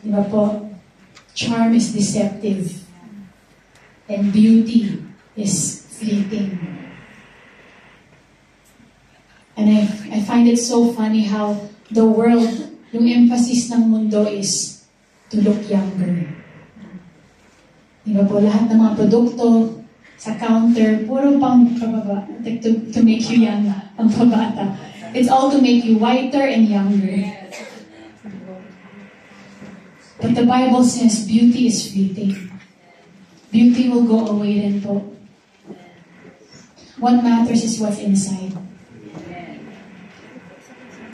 Di ba po? Charm is deceptive. And beauty is fleeting. And I find it so funny how the world, yung emphasis ng mundo is to look younger. Di ba po? Lahat ng mga produkto sa counter, puro pang pababa, like to make you young, pang pabata. It's all to make you whiter and younger. But the Bible says beauty is fleeting. Beauty will go away din po. What matters is what's inside.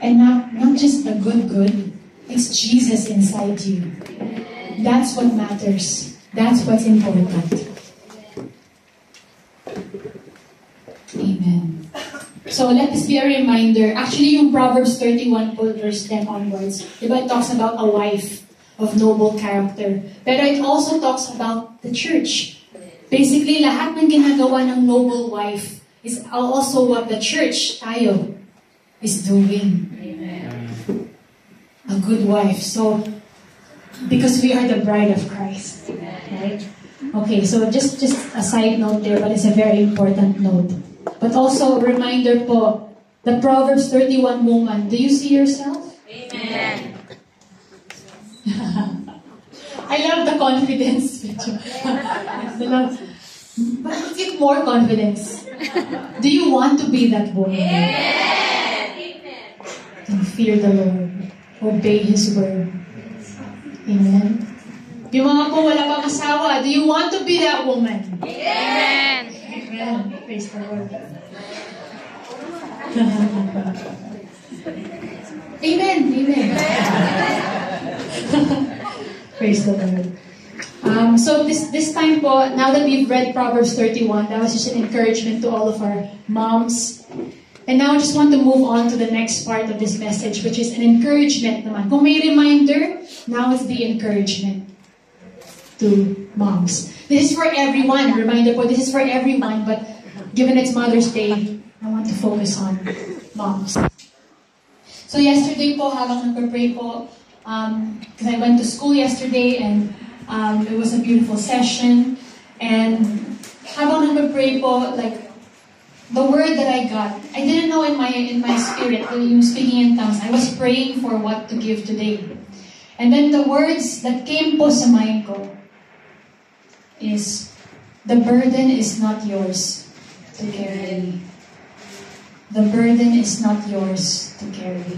And not just the good, it's Jesus inside you. That's what matters. That's what's important. Amen. So let this be a reminder. Actually, yung Proverbs 31 po, verse 10 onwards, diba, it talks about a wife of noble character. Pero it also talks about the church. Basically, lahat ng ginagawa ng noble wife is also what the church, tayo, is doing. Amen. A good wife. So, because we are the bride of Christ. Right? Okay, so just a side note there, but it's a very important note. But also, a reminder po, the Proverbs 31 woman, do you see yourself? Amen. I love the confidence. But give more confidence. Do you want to be that woman? Amen. And fear the Lord. Obey His word. Amen. Yung mga po wala pang asawa, do you want to be that woman? Amen. Amen. Praise the Lord. Amen. Amen. Praise the Lord. So this time po, now that we've read Proverbs 31, that was just an encouragement to all of our moms. And now I just want to move on to the next part of this message, which is an encouragement naman. Kung may reminder, now it's the encouragement to moms. This is for everyone. Reminder po, this is for everyone, but given it's Mother's Day, I want to focus on moms. So yesterday po, habang nagpe-pray po, because I went to school yesterday and it was a beautiful session. And habang nagpe-pray po, like the word that I got, I didn't know in my spirit, yung speaking in tongues, I was praying for what to give today. And then the words that came po sa mind ko is, the burden is not yours to carry. The burden is not yours to carry.